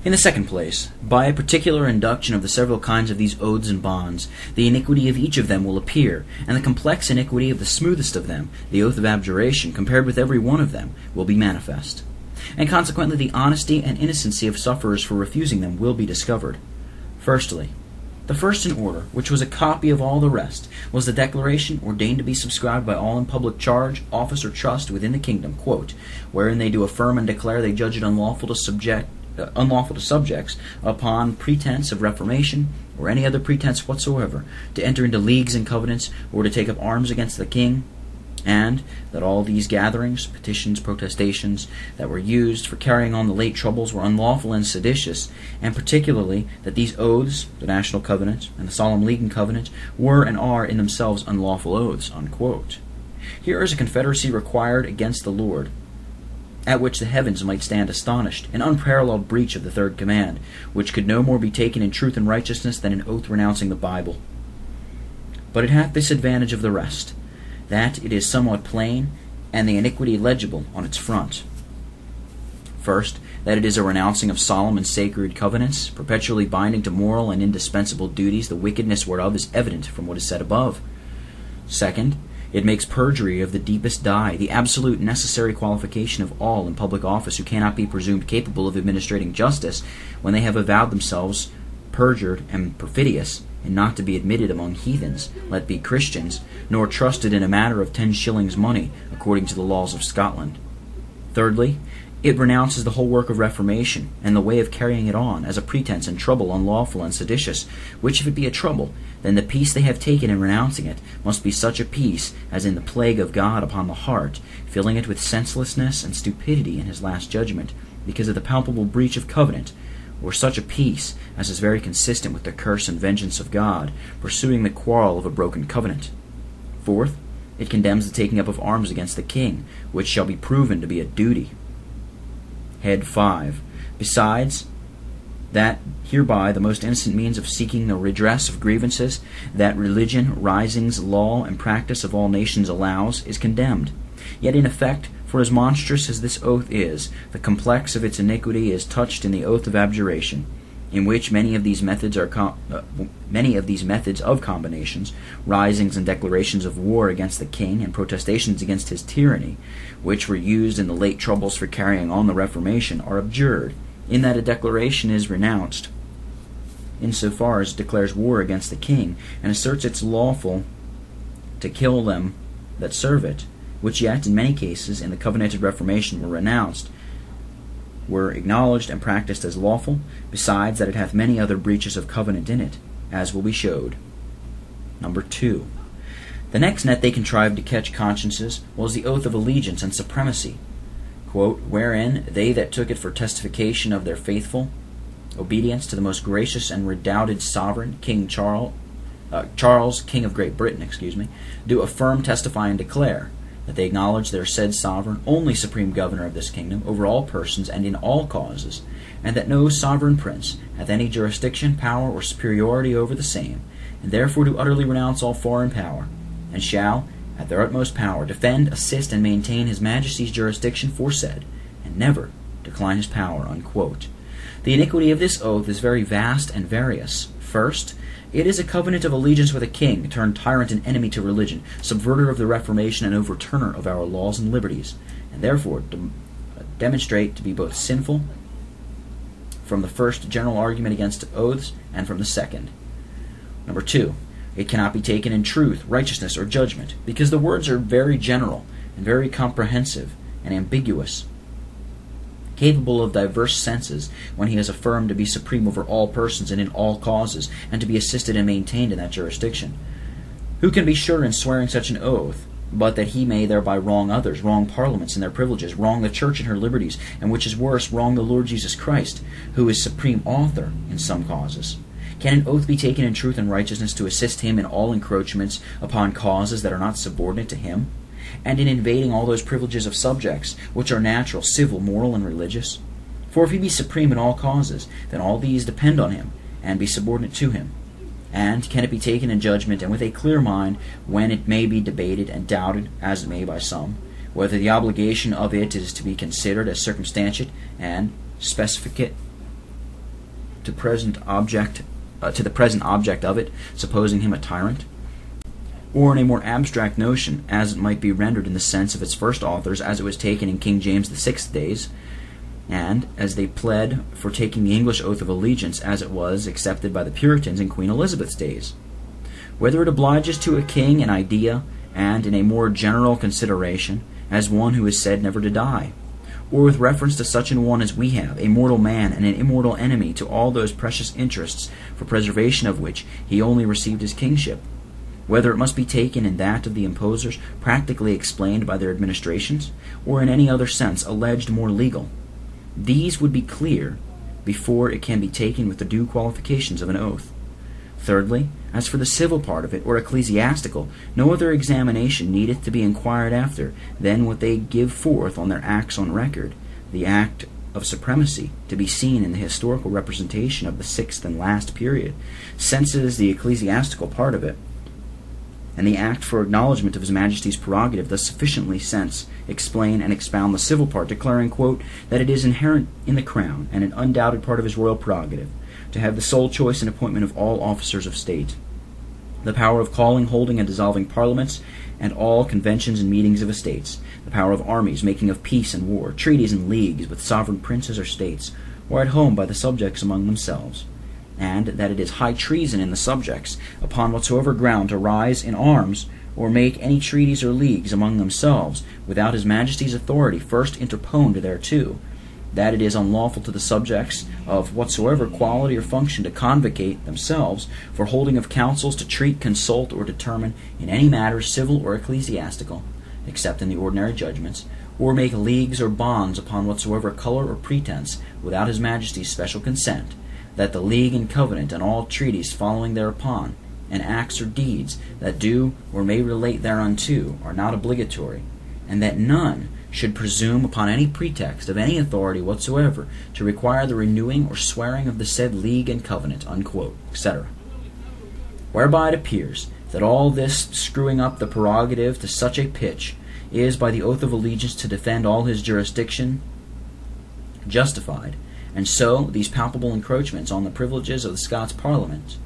In the second place, by a particular induction of the several kinds of these oaths and bonds, the iniquity of each of them will appear, and the complex iniquity of the smoothest of them, the oath of abjuration, compared with every one of them, will be manifest. And consequently the honesty and innocency of sufferers for refusing them will be discovered. Firstly, the first in order, which was a copy of all the rest, was the declaration ordained to be subscribed by all in public charge, office, or trust within the kingdom, quote, wherein they do affirm and declare they judge it unlawful to subjects upon pretense of reformation or any other pretense whatsoever to enter into leagues and covenants or to take up arms against the king, and that all these gatherings, petitions, protestations that were used for carrying on the late troubles were unlawful and seditious, and particularly that these oaths, the national covenant and the solemn league and covenant, were and are in themselves unlawful oaths, unquote. Here is a confederacy required against the Lord, at which the heavens might stand astonished, an unparalleled breach of the third command, which could no more be taken in truth and righteousness than an oath renouncing the Bible. But it hath this advantage of the rest, that it is somewhat plain, and the iniquity legible on its front. First, that it is a renouncing of solemn and sacred covenants, perpetually binding to moral and indispensable duties, the wickedness whereof is evident from what is said above. Second, it makes perjury of the deepest dye, the absolute necessary qualification of all in public office who cannot be presumed capable of administrating justice when they have avowed themselves perjured and perfidious, and not to be admitted among heathens, let be Christians, nor trusted in a matter of 10 shillings money, according to the laws of Scotland. Thirdly, it renounces the whole work of reformation, and the way of carrying it on, as a pretense and trouble unlawful and seditious, which if it be a trouble, then the peace they have taken in renouncing it must be such a peace as in the plague of God upon the heart, filling it with senselessness and stupidity in his last judgment, because of the palpable breach of covenant, or such a peace as is very consistent with the curse and vengeance of God, pursuing the quarrel of a broken covenant. Fourth, it condemns the taking up of arms against the king, which shall be proven to be a duty. Head 5. Besides, that hereby the most innocent means of seeking the redress of grievances that religion, risings, law, and practice of all nations allows, is condemned. Yet in effect, for as monstrous as this oath is, the complex of its iniquity is touched in the oath of abjuration, in which many of these methods of combinations, risings and declarations of war against the king, and protestations against his tyranny, which were used in the late troubles for carrying on the Reformation, are abjured, in that a declaration is renounced, in so far as it declares war against the king, and asserts it's lawful to kill them that serve it, which yet in many cases in the covenanted Reformation were renounced, were acknowledged and practiced as lawful, besides that it hath many other breaches of covenant in it, as will be showed. Number 2. The next net they contrived to catch consciences was the oath of allegiance and supremacy, quote, wherein they that took it for testification of their faithful obedience to the most gracious and redoubted sovereign, King Charles, King of Great Britain, do affirm, testify, and declare that they acknowledge their said sovereign only supreme governor of this kingdom over all persons and in all causes, and that no sovereign prince hath any jurisdiction, power, or superiority over the same, and therefore do utterly renounce all foreign power, and shall, at their utmost power, defend, assist, and maintain his majesty's jurisdiction foresaid, and never decline his power, unquote. The iniquity of this oath is very vast and various. First, it is a covenant of allegiance with a king, turned tyrant and enemy to religion, subverter of the Reformation and overturner of our laws and liberties, and therefore demonstrate to be both sinful from the first general argument against oaths and from the second. Number 2, it cannot be taken in truth, righteousness, or judgment, because the words are very general and very comprehensive and ambiguous, capable of diverse senses, when he is affirmed to be supreme over all persons and in all causes, and to be assisted and maintained in that jurisdiction. Who can be sure in swearing such an oath, but that he may thereby wrong others, wrong parliaments and their privileges, wrong the church and her liberties, and which is worse, wrong the Lord Jesus Christ, who is supreme author in some causes? Can an oath be taken in truth and righteousness to assist him in all encroachments upon causes that are not subordinate to him, and in invading all those privileges of subjects, which are natural, civil, moral, and religious? For if he be supreme in all causes, then all these depend on him, and be subordinate to him. And can it be taken in judgment, and with a clear mind, when it may be debated and doubted, as it may by some, whether the obligation of it is to be considered as circumstantiate and specificate, to the present object of it, supposing him a tyrant? Or in a more abstract notion, as it might be rendered in the sense of its first authors, as it was taken in King James VI's days, and as they pled for taking the English oath of allegiance as it was accepted by the Puritans in Queen Elizabeth's days? Whether it obliges to a king an idea, and in a more general consideration, as one who is said never to die, or with reference to such an one as we have, a mortal man and an immortal enemy to all those precious interests for preservation of which he only received his kingship, whether it must be taken in that of the imposers practically explained by their administrations, or in any other sense alleged more legal, these would be clear before it can be taken with the due qualifications of an oath. Thirdly, as for the civil part of it, or ecclesiastical, no other examination needeth to be inquired after than what they give forth on their acts on record, the act of supremacy to be seen in the historical representation of the sixth and last period, since it is the ecclesiastical part of it, and the act for acknowledgment of His Majesty's prerogative does sufficiently sense, explain, and expound the civil part, declaring, quote, that it is inherent in the crown, and an undoubted part of his royal prerogative, to have the sole choice and appointment of all officers of state, the power of calling, holding, and dissolving parliaments, and all conventions and meetings of estates, the power of armies, making of peace and war, treaties and leagues with sovereign princes or states, or at home by the subjects among themselves, and that it is high treason in the subjects, upon whatsoever ground, to rise in arms, or make any treaties or leagues among themselves, without His Majesty's authority first interponed thereto, that it is unlawful to the subjects of whatsoever quality or function to convocate themselves for holding of councils to treat, consult, or determine in any matter civil or ecclesiastical, except in the ordinary judgments, or make leagues or bonds upon whatsoever color or pretense, without His Majesty's special consent, that the league and covenant and all treaties following thereupon, and acts or deeds that do or may relate thereunto, are not obligatory, and that none should presume upon any pretext of any authority whatsoever to require the renewing or swearing of the said league and covenant, unquote, etc. Whereby it appears that all this screwing up the prerogative to such a pitch is by the oath of allegiance to defend all his jurisdiction justified, and so these palpable encroachments on the privileges of the Scots Parliament,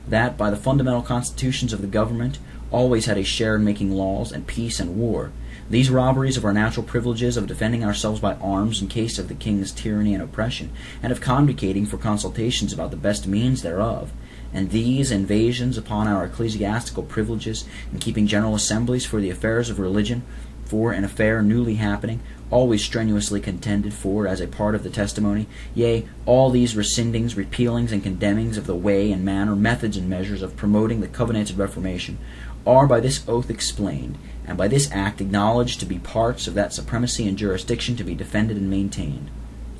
that by the fundamental constitutions of the government always had a share in making laws and peace and war, these robberies of our natural privileges of defending ourselves by arms in case of the king's tyranny and oppression, and of convocating for consultations about the best means thereof, and these invasions upon our ecclesiastical privileges, in keeping general assemblies for the affairs of religion, for an affair newly happening, always strenuously contended for as a part of the testimony, yea, all these rescindings, repealings, and condemnings of the way and manner, methods, and measures of promoting the covenanted reformation, are by this oath explained, and by this act acknowledged to be parts of that supremacy and jurisdiction to be defended and maintained.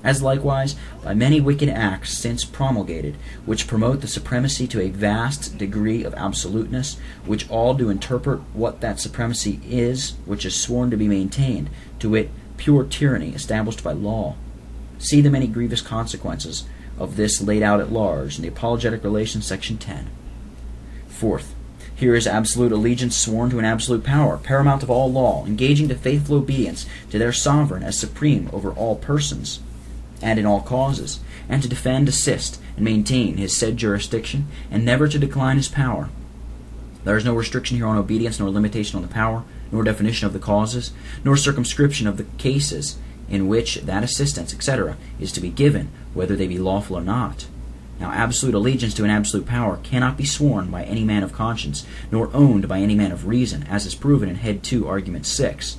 As likewise by many wicked acts since promulgated, which promote the supremacy to a vast degree of absoluteness, which all do interpret what that supremacy is which is sworn to be maintained, to wit, pure tyranny established by law. See the many grievous consequences of this laid out at large in the Apologetic Relations, section 10. Fourth, here is absolute allegiance sworn to an absolute power, paramount of all law, engaging to faithful obedience to their sovereign as supreme over all persons, and in all causes, and to defend, assist, and maintain his said jurisdiction, and never to decline his power. There is no restriction here on obedience, nor limitation on the power, nor definition of the causes, nor circumscription of the cases in which that assistance, etc., is to be given, whether they be lawful or not. Now, absolute allegiance to an absolute power cannot be sworn by any man of conscience, nor owned by any man of reason, as is proven in Head 2, Argument 6.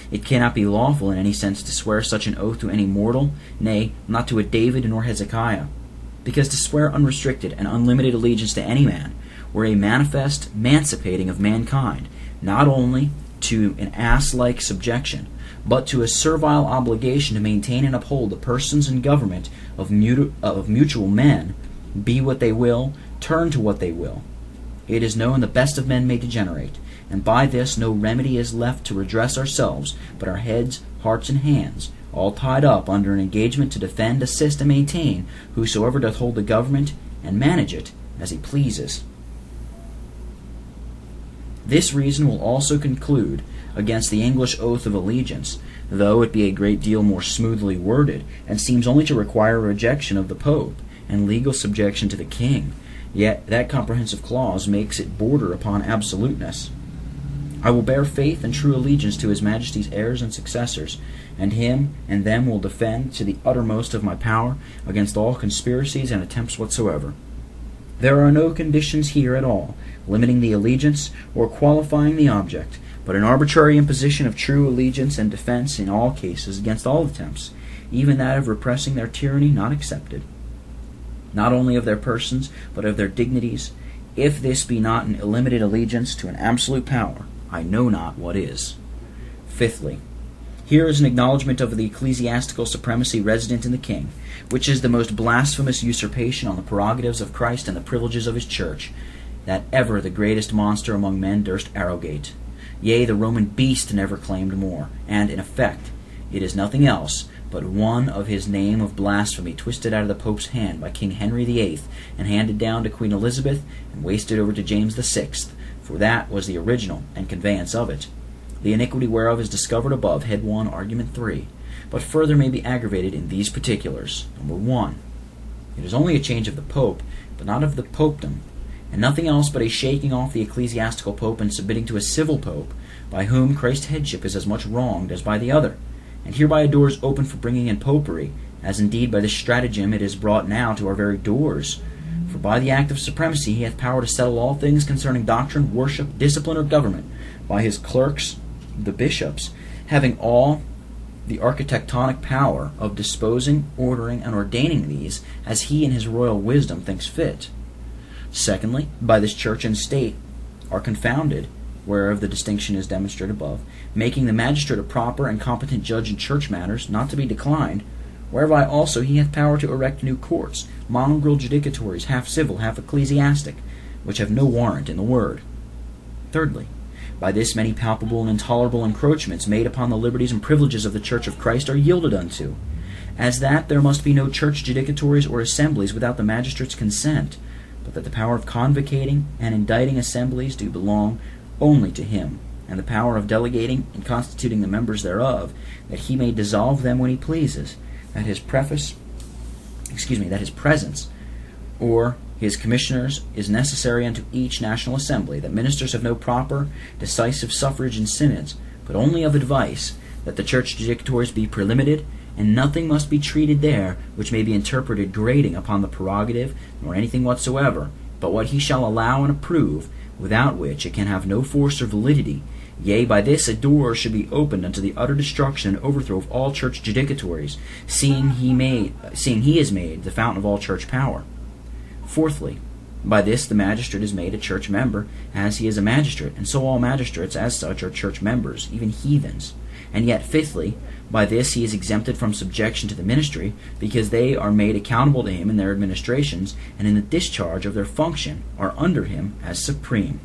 It cannot be lawful in any sense to swear such an oath to any mortal, nay, not to a David nor Hezekiah, because to swear unrestricted and unlimited allegiance to any man were a manifest emancipating of mankind, not only to an ass-like subjection, but to a servile obligation to maintain and uphold the persons and government of mutual men, be what they will, turn to what they will. It is known the best of men may degenerate, and by this no remedy is left to redress ourselves, but our heads, hearts, and hands, all tied up under an engagement to defend, assist, and maintain whosoever doth hold the government and manage it as he pleases. This reason will also conclude against the English oath of allegiance, though it be a great deal more smoothly worded, and seems only to require a rejection of the Pope, and legal subjection to the king, yet that comprehensive clause makes it border upon absoluteness. I will bear faith and true allegiance to his majesty's heirs and successors, and him and them will defend to the uttermost of my power against all conspiracies and attempts whatsoever. There are no conditions here at all, limiting the allegiance or qualifying the object, but an arbitrary imposition of true allegiance and defense in all cases against all attempts, even that of repressing their tyranny, not accepted, not only of their persons, but of their dignities. If this be not an illimited allegiance to an absolute power, I know not what is. Fifthly, here is an acknowledgment of the ecclesiastical supremacy resident in the king, which is the most blasphemous usurpation on the prerogatives of Christ and the privileges of his church, that ever the greatest monster among men durst arrogate. Yea, the Roman beast never claimed more, and, in effect, it is nothing else but one of his name of blasphemy twisted out of the Pope's hand by King Henry VIII, and handed down to Queen Elizabeth, and wasted over to James VI, for that was the original and conveyance of it. The iniquity whereof is discovered above, head 1, argument 3, but further may be aggravated in these particulars. Number 1, it is only a change of the Pope, but not of the popedom, and nothing else but a shaking off the ecclesiastical Pope and submitting to a civil Pope, by whom Christ's headship is as much wronged as by the other, and hereby a door is open for bringing in popery, as indeed by this stratagem it is brought now to our very doors. For by the act of supremacy he hath power to settle all things concerning doctrine, worship, discipline, or government, by his clerks, the bishops, having all the architectonic power of disposing, ordering, and ordaining these, as he in his royal wisdom thinks fit. Secondly, by this church and state are confounded, whereof the distinction is demonstrated above, making the magistrate a proper and competent judge in church matters, not to be declined, whereby also he hath power to erect new courts, mongrel judicatories, half civil, half ecclesiastic, which have no warrant in the word. Thirdly, by this many palpable and intolerable encroachments made upon the liberties and privileges of the Church of Christ are yielded unto, as that there must be no church judicatories or assemblies without the magistrate's consent, but that the power of convocating and indicting assemblies do belong only to him, and the power of delegating and constituting the members thereof, that he may dissolve them when he pleases, that his presence or his commissioners is necessary unto each national assembly, that ministers have no proper decisive suffrage in synods, but only of advice, that the church judicatories be prelimited, and nothing must be treated there which may be interpreted grating upon the prerogative, nor anything whatsoever, but what he shall allow and approve, without which it can have no force or validity. Yea, by this a door should be opened unto the utter destruction and overthrow of all church judicatories, seeing he is made the fountain of all church power. Fourthly, by this the magistrate is made a church member, as he is a magistrate, and so all magistrates as such are church members, even heathens. And yet, fifthly, by this he is exempted from subjection to the ministry, because they are made accountable to him in their administrations, and in the discharge of their function are under him as supreme.